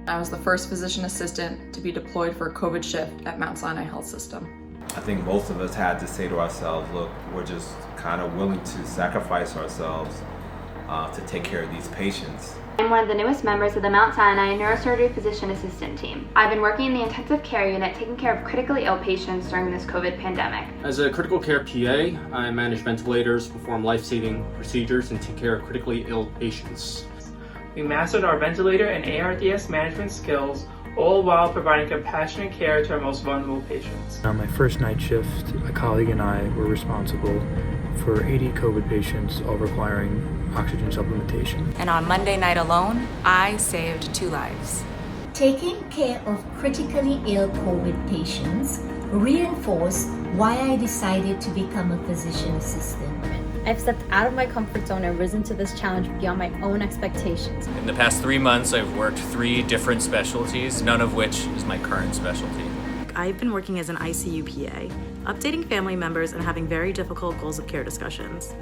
I was the first physician assistant to be deployed for a COVID shift at Mount Sinai Health System. I think most of us had to say to ourselves, look, we're just kind of willing to sacrifice ourselves to take care of these patients. I'm one of the newest members of the Mount Sinai Neurosurgery Physician Assistant team. I've been working in the intensive care unit taking care of critically ill patients during this COVID pandemic. As a critical care PA, I manage ventilators, perform life-saving procedures, and take care of critically ill patients. We mastered our ventilator and ARDS management skills, all while providing compassionate care to our most vulnerable patients. On my first night shift, a colleague and I were responsible for 80 COVID patients, all requiring oxygen supplementation. And on Monday night alone, I saved 2 lives. Taking care of critically ill COVID patients reinforced why I decided to become a physician assistant. I've stepped out of my comfort zone and risen to this challenge beyond my own expectations. In the past 3 months, I've worked 3 different specialties, none of which is my current specialty. I've been working as an ICU PA, updating family members and having very difficult goals of care discussions.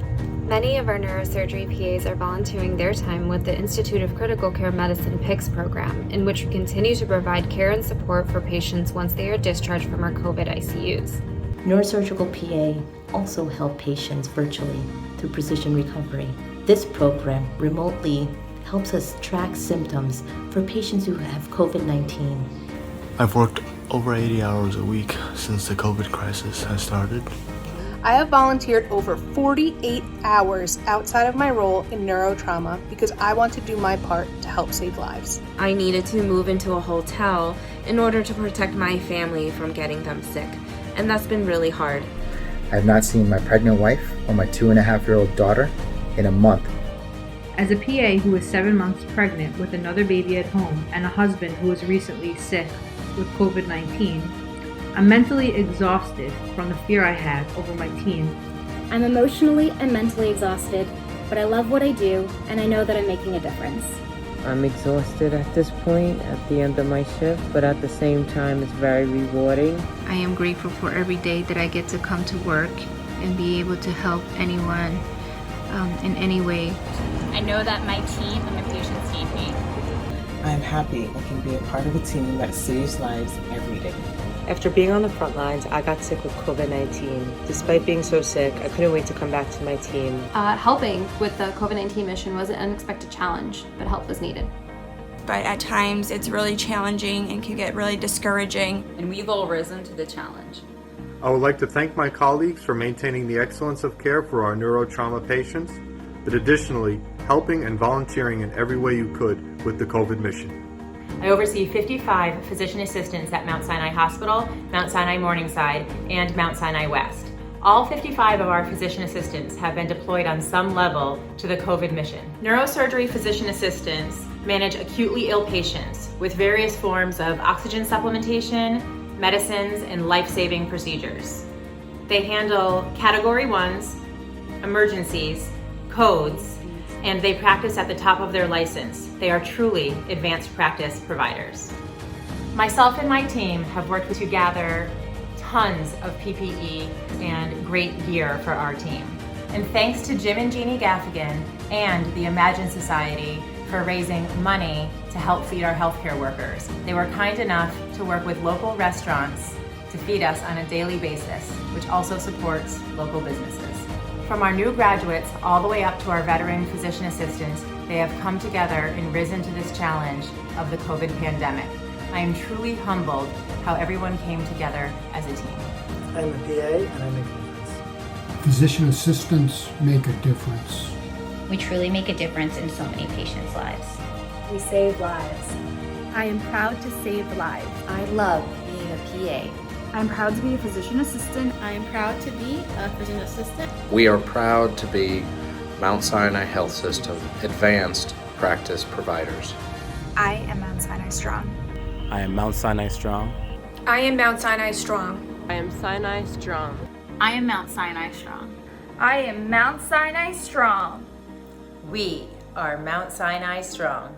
Many of our neurosurgery PAs are volunteering their time with the Institute of Critical Care Medicine PICS program, in which we continue to provide care and support for patients once they are discharged from our COVID ICUs. Neurosurgical PA also help patients virtually through precision recovery. This program remotely helps us track symptoms for patients who have COVID-19. I've worked over 80 hours a week since the COVID crisis has started. I have volunteered over 48 hours outside of my role in neurotrauma because I want to do my part to help save lives. I needed to move into a hotel in order to protect my family from getting them sick, and that's been really hard. I have not seen my pregnant wife or my 2.5-year-old daughter in a month. As a PA who was 7 months pregnant with another baby at home and a husband who was recently sick with COVID-19, I'm mentally exhausted from the fear I have over my team. I'm emotionally and mentally exhausted, but I love what I do and I know that I'm making a difference. I'm exhausted at this point at the end of my shift, but at the same time it's very rewarding. I am grateful for every day that I get to come to work and be able to help anyone in any way. I know that my team and my patients need me. I am happy I can be a part of a team that saves lives every day. After being on the front lines, I got sick with COVID-19. Despite being so sick, I couldn't wait to come back to my team. Helping with the COVID-19 mission was an unexpected challenge, but help was needed. But at times it's really challenging and can get really discouraging. And we've all risen to the challenge. I would like to thank my colleagues for maintaining the excellence of care for our neurotrauma patients, but additionally, helping and volunteering in every way you could with the COVID mission. I oversee 55 physician assistants at Mount Sinai Hospital, Mount Sinai Morningside, and Mount Sinai West. All 55 of our physician assistants have been deployed on some level to the COVID mission. Neurosurgery physician assistants manage acutely ill patients with various forms of oxygen supplementation, medicines, and life-saving procedures. They handle Category 1s, emergencies, codes, and they practice at the top of their license. They are truly advanced practice providers. Myself and my team have worked to gather tons of PPE and great gear for our team. And thanks to Jim and Jeannie Gaffigan and the Imagine Society for raising money to help feed our healthcare workers. They were kind enough to work with local restaurants to feed us on a daily basis, which also supports local businesses. From our new graduates all the way up to our veteran physician assistants, they have come together and risen to this challenge of the COVID pandemic. I am truly humbled how everyone came together as a team. I'm a PA and I make a difference. Physician assistants make a difference. We truly make a difference in so many patients' lives. We save lives. I am proud to save lives. I love being a PA. I'm proud to be a physician assistant. I am proud to be a physician assistant. We are proud to be Mount Sinai Health System Advanced Practice Providers. I am Mount Sinai Strong. I am Mount Sinai Strong. I am Mount Sinai Strong. I am Sinai Strong. I am Mount Sinai Strong. I am Mount Sinai Strong. We are Mount Sinai Strong.